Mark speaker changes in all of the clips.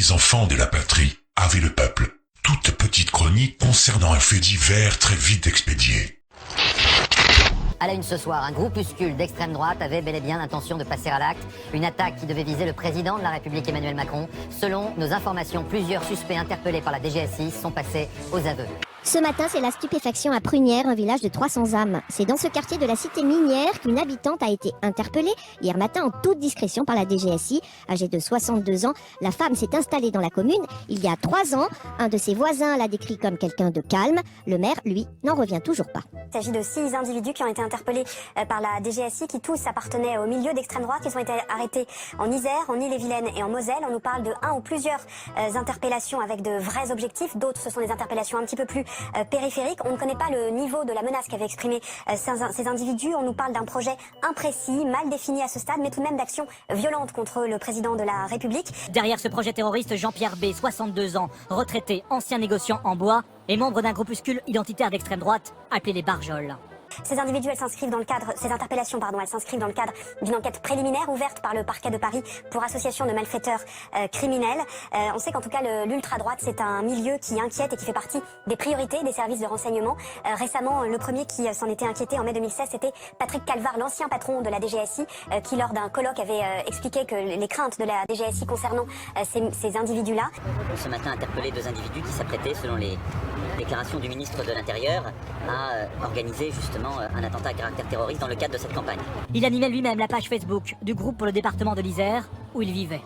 Speaker 1: petits-enfants de la patrie, avait le peuple. Toute petite chronique concernant un fait divers très vite expédié.
Speaker 2: À la une ce soir, un groupuscule d'extrême droite avait bel et bien l'intention de passer à l'acte. Une attaque qui devait viser le président de la République Emmanuel Macron. Selon nos informations, plusieurs suspects interpellés par la DGSI sont passés aux aveux.
Speaker 3: Ce matin, c'est la stupéfaction à Prunières, un village de 300 âmes. C'est dans ce quartier de la cité minière qu'une habitante a été interpellée hier matin en toute discrétion par la DGSI. Âgée de 62 ans, la femme s'est installée dans la commune il y a 3 ans. Un de ses voisins l'a décrit comme quelqu'un de calme. Le maire, lui, n'en revient toujours pas.
Speaker 4: Il s'agit de 6 individus qui ont été interpellés par la DGSI, qui tous appartenaient au milieu d'extrême droite. Ils ont été arrêtés en Isère, en Ille-et-Vilaine et en Moselle. On nous parle de un ou plusieurs interpellations avec de vrais objectifs. D'autres, ce sont des interpellations un petit peu plus périphériques. On ne connaît pas le niveau de la menace qu'avaient exprimé ces individus. On nous parle d'un projet imprécis, mal défini à ce stade, mais tout de même d'actions violentes contre le président de la République.
Speaker 2: Derrière ce projet terroriste, Jean-Pierre B, 62 ans, retraité, ancien négociant en bois, et membre d'un groupuscule identitaire d'extrême droite appelé les Barjols.
Speaker 4: Ces individus, ces interpellations, elles s'inscrivent dans le cadre d'une enquête préliminaire ouverte par le parquet de Paris pour association de malfaiteurs criminels. On sait qu'en tout cas l'ultra-droite, c'est un milieu qui inquiète et qui fait partie des priorités des services de renseignement. Récemment, le premier qui s'en était inquiété en mai 2016, c'était Patrick Calvar, l'ancien patron de la DGSI, qui lors d'un colloque avait expliqué que les craintes de la DGSI concernant ces individus-là.
Speaker 2: Ce matin, interpellé 2 individus qui s'apprêtaient, selon les déclaration du ministre de l'Intérieur, a organisé justement un attentat à caractère terroriste dans le cadre de cette campagne. Il animait lui-même la page Facebook du groupe pour le département de l'Isère où il vivait.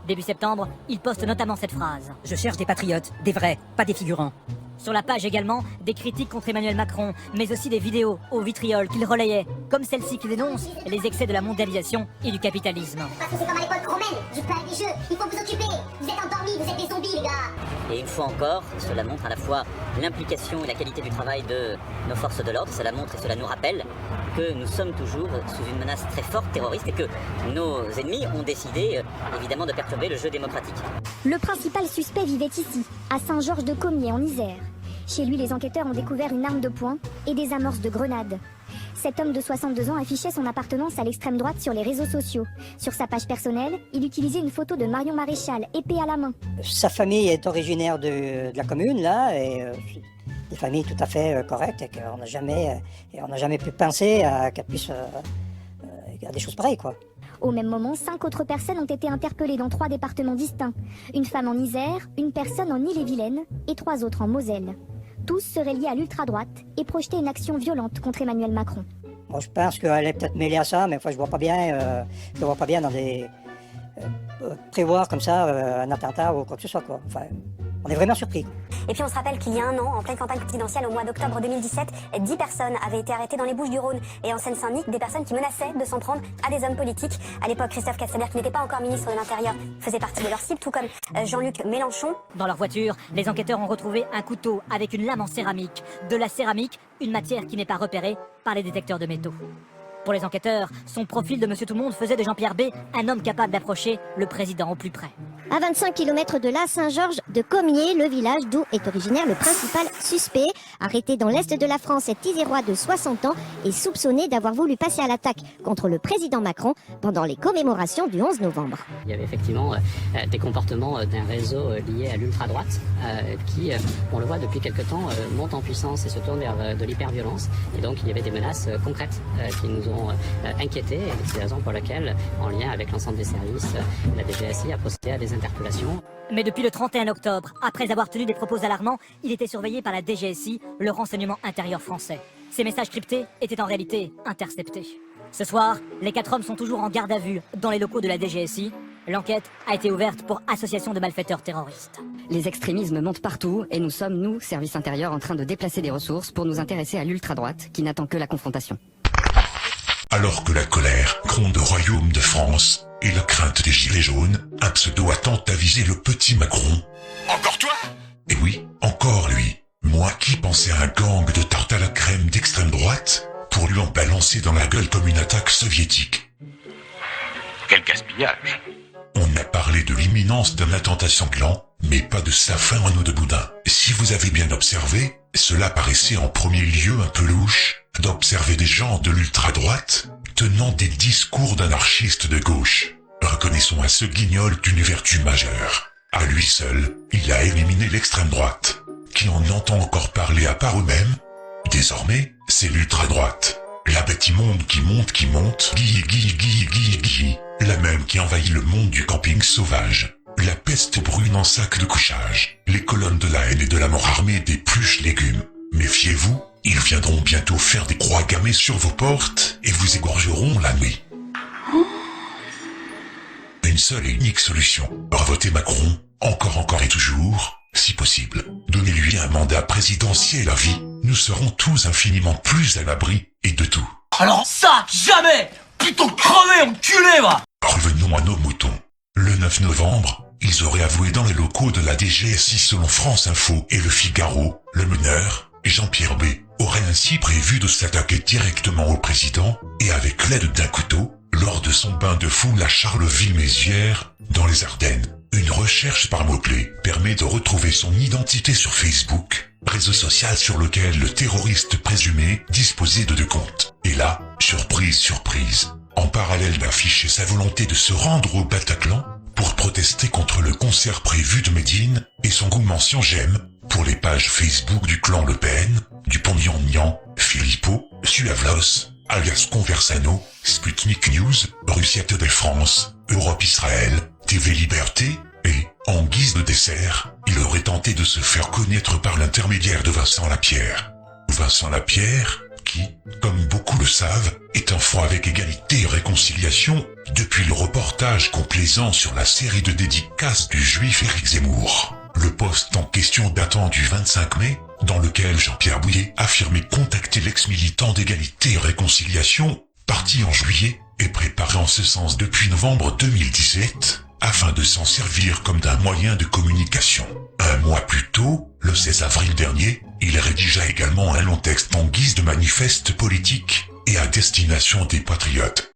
Speaker 2: Début septembre, il poste notamment cette phrase.
Speaker 5: Je cherche des patriotes, des vrais, pas des figurants.
Speaker 2: Sur la page également, des critiques contre Emmanuel Macron, mais aussi des vidéos au vitriol qu'il relayait, comme celle-ci qui dénonce les excès de la mondialisation et du capitalisme.
Speaker 6: Parce que c'est comme à l'époque romaine, je peux avec des jeux, il faut vous occuper, vous êtes endormis, vous êtes des zombies les gars.
Speaker 2: Et une fois encore, cela montre à la fois l'implication et la qualité du travail de nos forces de l'ordre, cela montre et cela nous rappelle que nous sommes toujours sous une menace très forte terroriste et que nos ennemis ont décidé évidemment de perturber le jeu démocratique.
Speaker 3: Le principal suspect vivait ici, à Saint-Georges-de-Comiers en Isère. Chez lui, les enquêteurs ont découvert une arme de poing et des amorces de grenades. Cet homme de 62 ans affichait son appartenance à l'extrême droite sur les réseaux sociaux. Sur sa page personnelle, il utilisait une photo de Marion Maréchal, épée à la main.
Speaker 5: Sa famille est originaire de la commune, là, et des familles tout à fait correctes, et qu'on n'a jamais pu penser à qu'elle puisse à des choses pareilles, quoi.
Speaker 3: Au même moment, 5 autres personnes ont été interpellées dans 3 départements distincts. Une femme en Isère, une personne en Ille-et-Vilaine et 3 autres en Moselle. Tous seraient liés à l'ultra-droite et projetaient une action violente contre Emmanuel Macron.
Speaker 5: Moi, je pense qu'elle est peut-être mêlée à ça, mais enfin, je vois pas bien dans des prévoir comme ça un attentat ou quoi que ce soit, quoi. Enfin, on est vraiment surpris.
Speaker 4: Et puis on se rappelle qu'il y a un an, en pleine campagne présidentielle, au mois d'octobre 2017, 10 personnes avaient été arrêtées dans les Bouches-du-Rhône et en Seine-Saint-Denis, des personnes qui menaçaient de s'en prendre à des hommes politiques. À l'époque, Christophe Castaner, qui n'était pas encore ministre de l'Intérieur, faisait partie de leur cible, tout comme Jean-Luc Mélenchon.
Speaker 2: Dans leur voiture, les enquêteurs ont retrouvé un couteau avec une lame en céramique. De la céramique, une matière qui n'est pas repérée par les détecteurs de métaux. Pour les enquêteurs, son profil de Monsieur Tout-le-Monde faisait de Jean-Pierre B un homme capable d'approcher le président au plus près.
Speaker 3: À 25 km de là, Saint-Georges-de-Comiers, le village d'où est originaire le principal suspect. Arrêté dans l'est de la France, cet Isérois de 60 ans est soupçonné d'avoir voulu passer à l'attaque contre le président Macron pendant les commémorations du 11 novembre.
Speaker 7: Il y avait effectivement des comportements d'un réseau lié à l'ultra-droite qui, on le voit depuis quelque temps, monte en puissance et se tourne vers de l'hyperviolence. Et donc il y avait des menaces concrètes qui nous ont inquiétés. Et c'est la raison pour laquelle, en lien avec l'ensemble des services, la DGSI a procédé à des interpellations.
Speaker 2: Mais depuis le 31 octobre, après avoir tenu des propos alarmants, il était surveillé par la DGSI, le renseignement intérieur français. Ces messages cryptés étaient en réalité interceptés. Ce soir, les 4 hommes sont toujours en garde à vue dans les locaux de la DGSI. L'enquête a été ouverte pour association de malfaiteurs terroristes.
Speaker 8: Les extrémismes montent partout et nous sommes, nous, services intérieurs, en train de déplacer des ressources pour nous intéresser à l'ultra-droite qui n'attend que la confrontation.
Speaker 1: Alors que la colère gronde au royaume de France et la crainte des gilets jaunes, un pseudo attend à viser le petit Macron. Encore toi? Et oui, encore lui. Moi qui pensais à un gang de tarte à la crème d'extrême droite pour lui en balancer dans la gueule comme une attaque soviétique.
Speaker 9: Quel gaspillage!
Speaker 1: On a parlé de l'imminence d'un attentat sanglant, mais pas de sa fin en eau de boudin. Si vous avez bien observé, cela paraissait en premier lieu un peu louche d'observer des gens de l'ultra-droite tenant des discours d'anarchistes de gauche. Reconnaissons à ce guignol une vertu majeure. À lui seul, il a éliminé l'extrême droite. Qui en entend encore parler à part eux-mêmes? Désormais, c'est l'ultra-droite. La bête immonde qui monte, Guy. La même qui envahit le monde du camping sauvage. La peste brune en sac de couchage. Les colonnes de la haine et de la mort armées d'épluches légumes. Méfiez-vous, ils viendront bientôt faire des croix gammées sur vos portes et vous égorgeront la nuit. Une seule et unique solution. Revotez Macron, encore et toujours, si possible. Donnez-lui un mandat présidentiel à vie. Nous serons tous infiniment plus à l'abri et de tout.
Speaker 10: Alors ça, jamais! Plutôt crever, enculé, va!
Speaker 1: Revenons à nos moutons. Le 9 novembre, ils auraient avoué dans les locaux de la DGSI selon France Info et Le Figaro, le meneur, Jean-Pierre B, aurait ainsi prévu de s'attaquer directement au président et avec l'aide d'un couteau, lors de son bain de foule à Charleville-Mézières, dans les Ardennes. Une recherche par mots-clés permet de retrouver son identité sur Facebook, réseau social sur lequel le terroriste présumé disposait de 2 comptes. Et là, surprise, en parallèle d'afficher sa volonté de se rendre au Bataclan pour protester contre le concert prévu de Médine et son mention j'aime pour les pages Facebook du clan Le Pen, Dupont-Aignan, Philippot, Suavlos, alias Conversano, Sputnik News, Russia Today France, Europe Israël, TV Liberté, et, en guise de dessert, il aurait tenté de se faire connaître par l'intermédiaire de Vincent Lapierre. Vincent Lapierre, qui, comme beaucoup le savent, est un franc avec égalité et réconciliation depuis le reportage complaisant sur la série de dédicaces du juif Éric Zemmour. Le post en question datant du 25 mai, dans lequel Jean-Pierre Bouillet affirmait contacter l'ex-militant d'égalité et réconciliation, parti en juillet, et préparé en ce sens depuis novembre 2017, afin de s'en servir comme d'un moyen de communication. Un mois plus tôt, le 16 avril dernier, il rédigea également un long texte en guise de manifeste politique et à destination des patriotes.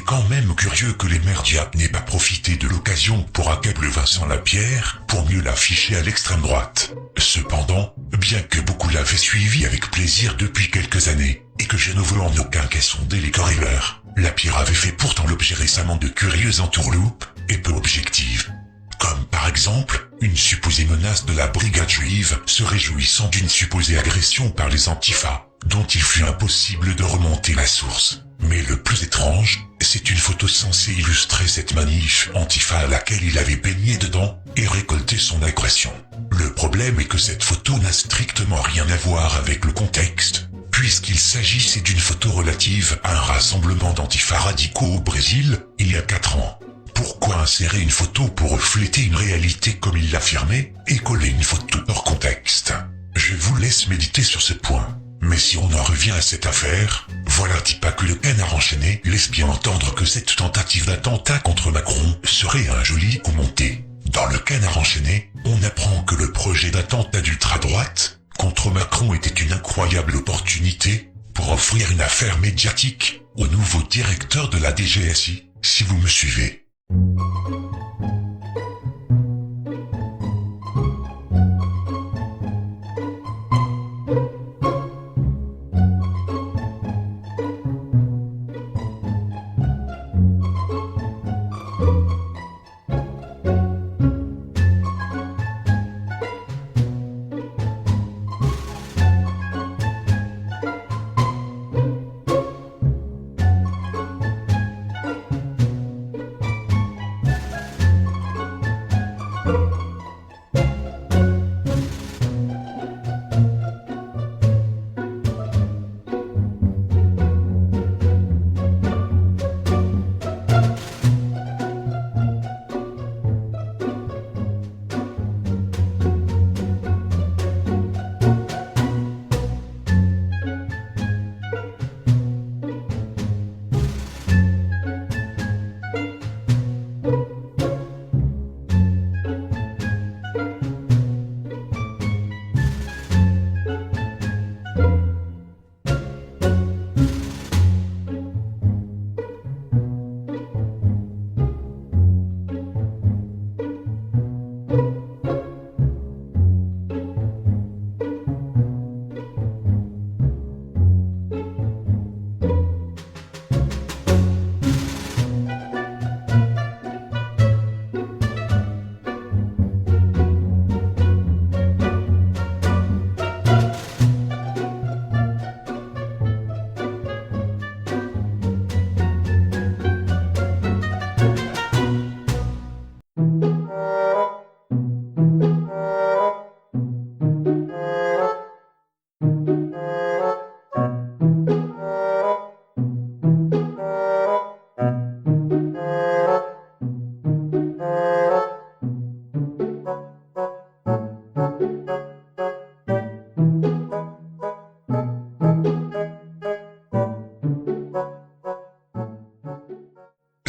Speaker 1: Quand même curieux que les médias n'aient pas profité de l'occasion pour accabler Vincent Lapierre pour mieux l'afficher à l'extrême droite. Cependant, bien que beaucoup l'avaient suivi avec plaisir depuis quelques années, et que je ne veux en aucun cas sonder les corridors, Lapierre avait fait pourtant l'objet récemment de curieuses entourloupes et peu objectives. Comme par exemple, une supposée menace de la brigade juive se réjouissant d'une supposée agression par les Antifa, dont il fut impossible de remonter la source. Mais le plus étrange, c'est une photo censée illustrer cette manif Antifa à laquelle il avait baigné dedans et récolté son agression. Le problème est que cette photo n'a strictement rien à voir avec le contexte, puisqu'il s'agissait d'une photo relative à un rassemblement d'antifas radicaux au Brésil, il y a 4 ans. Pourquoi insérer une photo pour refléter une réalité comme il l'affirmait et coller une photo hors contexte? Je vous laisse méditer sur ce point. Mais si on en revient à cette affaire, voilà dit pas que le canard enchaîné laisse bien entendre que cette tentative d'attentat contre Macron serait un joli coup monté. Dans le canard enchaîné, on apprend que le projet d'attentat d'ultra-droite contre Macron était une incroyable opportunité pour offrir une affaire médiatique au nouveau directeur de la DGSI, si vous me suivez.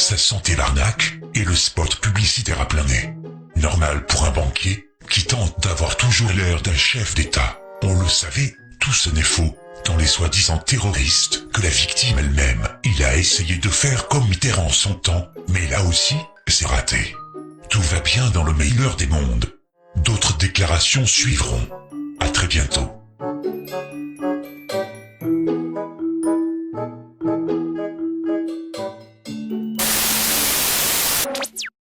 Speaker 1: Ça sentait l'arnaque et le spot publicitaire à plein nez. Normal pour un banquier qui tente d'avoir toujours l'air d'un chef d'État. On le savait, tout ce n'est faux. Dans les soi-disant terroristes que la victime elle-même, il a essayé de faire comme Mitterrand son temps, mais là aussi, c'est raté. Tout va bien dans le meilleur des mondes. D'autres déclarations suivront.